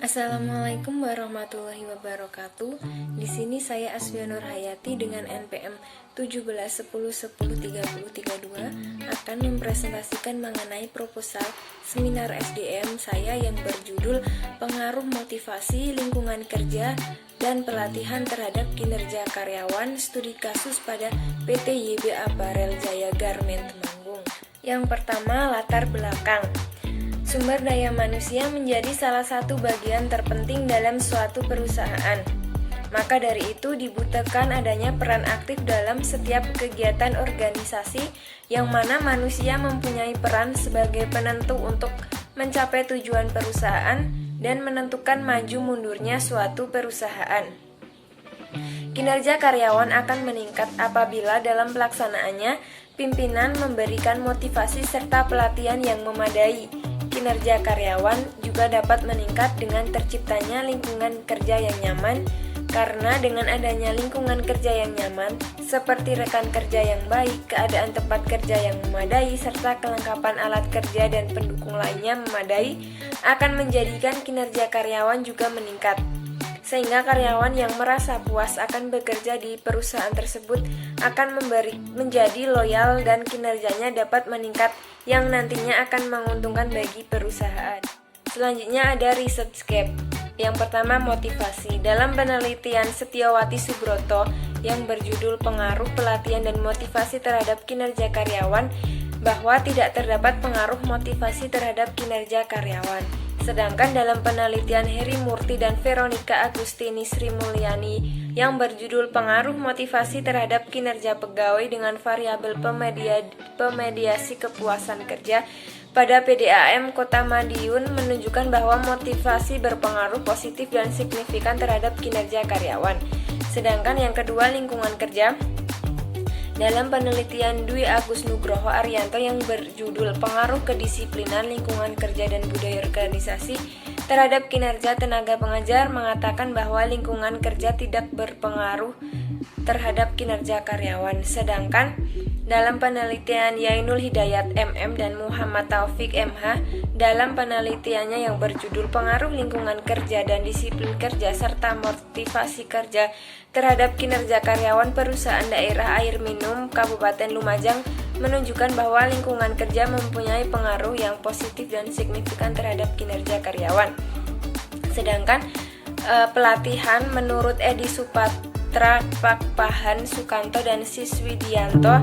Assalamualaikum warahmatullahi wabarakatuh. Di sini saya Asvia Nur Hayati dengan NPM 1710103032 akan mempresentasikan mengenai proposal seminar SDM saya yang berjudul Pengaruh Motivasi Lingkungan Kerja dan Pelatihan Terhadap Kinerja Karyawan Studi Kasus pada PT YB Apparel Jaya Garment Temanggung. Yang pertama, latar belakang. Sumber daya manusia menjadi salah satu bagian terpenting dalam suatu perusahaan. Maka dari itu dibutuhkan adanya peran aktif dalam setiap kegiatan organisasi yang mana manusia mempunyai peran sebagai penentu untuk mencapai tujuan perusahaan dan menentukan maju mundurnya suatu perusahaan. Kinerja karyawan akan meningkat apabila dalam pelaksanaannya pimpinan memberikan motivasi serta pelatihan yang memadai. Kinerja karyawan juga dapat meningkat dengan terciptanya lingkungan kerja yang nyaman, karena dengan adanya lingkungan kerja yang nyaman, seperti rekan kerja yang baik, keadaan tempat kerja yang memadai, serta kelengkapan alat kerja dan pendukung lainnya memadai, akan menjadikan kinerja karyawan juga meningkat. Sehingga karyawan yang merasa puas akan bekerja di perusahaan tersebut akan menjadi loyal dan kinerjanya dapat meningkat yang nantinya akan menguntungkan bagi perusahaan. Selanjutnya ada ResearchGap. Yang pertama, motivasi. Dalam penelitian Setiawati Subroto yang berjudul Pengaruh Pelatihan dan Motivasi Terhadap Kinerja Karyawan, bahwa tidak terdapat pengaruh motivasi terhadap kinerja karyawan. Sedangkan dalam penelitian Heri Murti dan Veronica Agustini Sri Mulyani yang berjudul Pengaruh Motivasi Terhadap Kinerja Pegawai dengan Variabel Pemediasi Kepuasan Kerja pada PDAM Kota Madiun menunjukkan bahwa motivasi berpengaruh positif dan signifikan terhadap kinerja karyawan. Sedangkan yang kedua, lingkungan kerja. Dalam penelitian Dwi Agus Nugroho Arianto yang berjudul Pengaruh Kedisiplinan Lingkungan Kerja dan Budaya Organisasi Terhadap Kinerja Tenaga Pengajar mengatakan bahwa lingkungan kerja tidak berpengaruh terhadap kinerja karyawan. Sedangkan dalam penelitian Yainul Hidayat MM dan Muhammad Taufik MH dalam penelitiannya yang berjudul Pengaruh Lingkungan Kerja dan Disiplin Kerja serta Motivasi Kerja terhadap Kinerja Karyawan Perusahaan Daerah Air Minum Kabupaten Lumajang menunjukkan bahwa lingkungan kerja mempunyai pengaruh yang positif dan signifikan terhadap kinerja karyawan. Sedangkan pelatihan menurut Edi Supatra Pakpahan Sukanto dan Siswidianto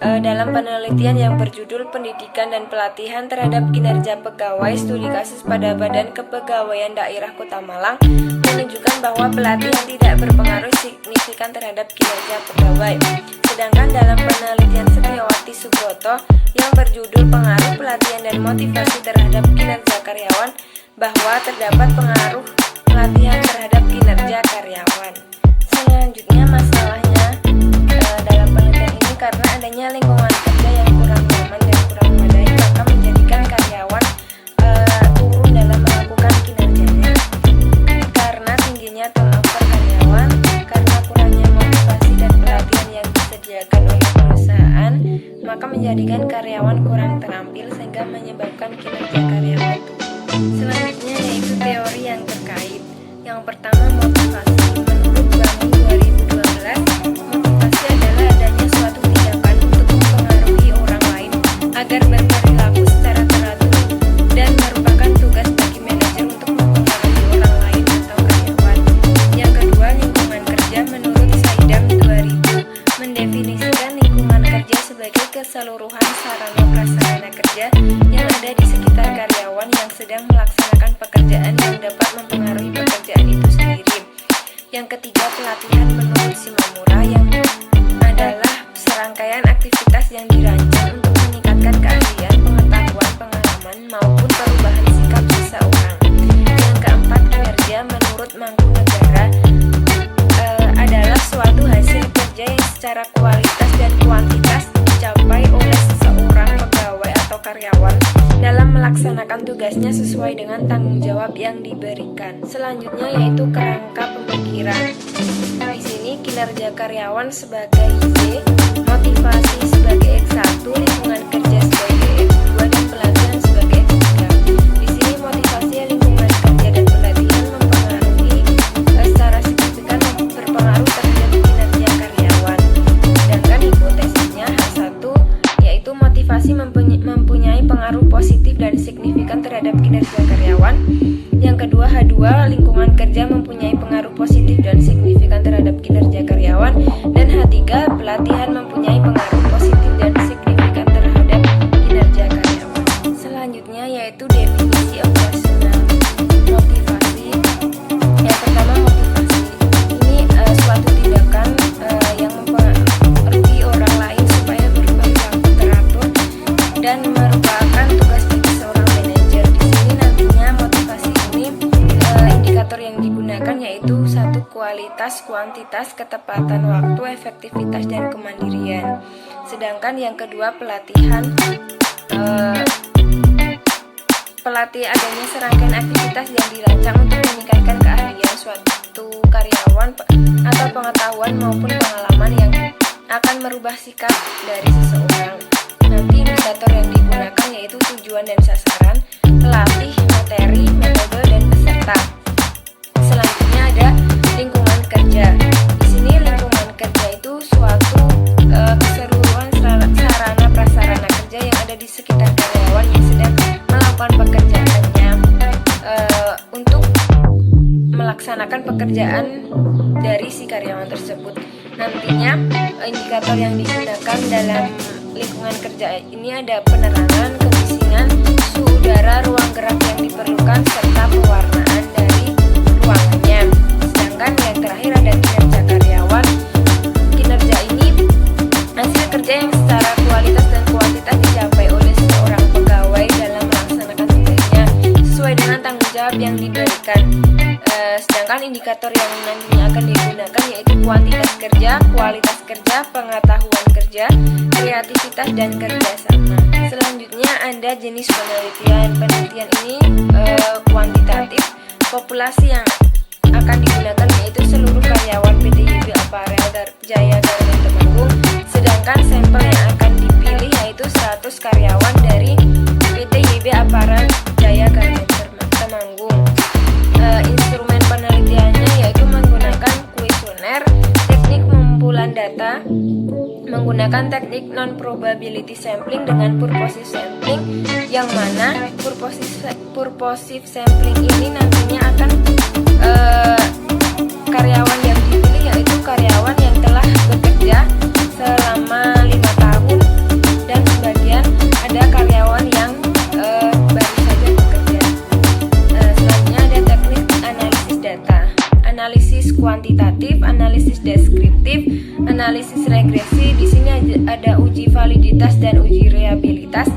dalam penelitian yang berjudul Pendidikan dan Pelatihan Terhadap Kinerja Pegawai Studi Kasus pada Badan Kepegawaian Daerah Kota Malang menunjukkan bahwa pelatihan tidak berpengaruh signifikan terhadap kinerja pegawai. Sedangkan dalam penelitian Setiawati Subroto yang berjudul Pengaruh Pelatihan dan Motivasi Terhadap Kinerja Karyawan bahwa terdapat pengaruh pelatihan terhadap kinerja karyawan. Selanjutnya masalahnya dalam penelitian ini karena adanya lingkungan kerja yang kurang nyaman dan kurang memadai maka menjadikan karyawan turun dalam melakukan kinerjanya. Karena tingginya turnover karyawan, karena kurangnya motivasi dan pelatihan yang disediakan oleh perusahaan, maka menjadikan karyawan kurang terampil sehingga menyebabkan kinerja karyawan turun. Selanjutnya yaitu teori yang terkait. Yang pertama, motivasi. Menurut Bangun 2012, motivasi adalah adanya suatu tindakan untuk mempengaruhi orang lain agar berperilaku secara teratur dan merupakan tugas bagi manajer untuk mempengaruhi orang lain atau karyawan. Yang kedua, lingkungan kerja. Menurut Saidam 2000, mendefinisikan lingkungan kerja sebagai keseluruhan sarana prasarana kerja yang ada di sekitar karyawan yang sedang melaksanakan pekerjaan yang dapat mempengaruhi pekerjaan itu sendiri. Yang ketiga, pelatihan. Menurut Shimamura yang adalah serangkaian aktivitas yang dirancang untuk meningkatkan keahlian, pengetahuan, pengalaman maupun perubahan sikap seseorang. Yang keempat, kinerja. Menurut Mangkunegara adalah suatu hasil kerja yang secara kualitas dan kuantitas dicapai oleh seseorang pegawai atau karyawan dalam melaksanakan tugasnya sesuai dengan tanggung jawab yang diberikan. Selanjutnya yaitu kerangka pemikiran. Di sini kinerja karyawan sebagai Y, motivasi sebagai X1, lingkungan kerja sebagai X2 dan pelatihan sebagai X3. Di sini motivasi lingkungan kerja dan pelatihan terhadap kinerja karyawan. Yang kedua, H2, lingkungan kerja mempunyai pengaruh positif dan signifikan terhadap kinerja karyawan. Dan H3, pelatihan mempunyai pengaruh positif dan signifikan terhadap kinerja karyawan. Selanjutnya yaitu definisi operasional motivasi. Yang pertama, motivasi ini suatu tindakan yang mempengaruhi orang lain supaya berkembang teratur dan merupakan tugas bagi seorang manajer. Di sini nantinya motivasi ini indikator yang digunakan yaitu satu, kualitas, kuantitas, ketepatan waktu, efektivitas, dan kemandirian. Sedangkan yang kedua, pelatihan. Pelatih adanya serangkaian aktivitas yang dirancang untuk meningkatkan keahlian suatu karyawan atau pengetahuan maupun pengalaman yang akan merubah sikap dari seseorang. Nanti indikator yang digunakan yaitu tujuan dan sasaran, pelatih, materi, metode, dan peserta. Selanjutnya ada lingkungan kerja. Di sini lingkungan kerja itu suatu keseluruhan sarana prasarana kerja yang ada di sekitar karyawan yang sedang melakukan pekerjaannya untuk melaksanakan pekerjaan dari si karyawan tersebut. Nantinya indikator yang digunakan dalam lingkungan kerja ini ada penerangan, kebisingan, suhu udara, ruang gerak yang diperlukan, serta pewarnaan dari ruangannya. Sedangkan yang terakhir ada kinerja karyawan. Kinerja ini hasil kerja yang secara kualitas dan kuantitas dicapai oleh seorang pegawai dalam melaksanakan tugasnya sesuai dengan tanggung jawab yang diberikan. Sedangkan indikator yang nantinya akan digunakan yaitu kuantitas kerja, kualitas kerja, pengetahuan kerja, kreativitas, dan kerjasama. Selanjutnya ada jenis penelitian. Penelitian ini kuantitatif. Populasi yang akan digunakan yaitu seluruh karyawan PT YB Apparel Jaya Garmen Temanggung. Sedangkan sampel yang akan dipilih yaitu 100 karyawan dari PT YB Apparel Jaya Garmen Temanggung. Instrumen penelitiannya yaitu menggunakan kuesioner, teknik pengumpulan data, menggunakan teknik non-probability sampling dengan purposive sampling, yang mana purposive sampling ini nantinya akan karyawan yang dipilih yaitu karyawan yang telah bekerja selama 5 tahun dan sebagian ada karyawan yang baru saja bekerja. Selanjutnya ada teknik analisis data, analisis kuantitatif, analisis deskriptif, analisis regresi. Di sini ada uji validitas dan uji reliabilitas.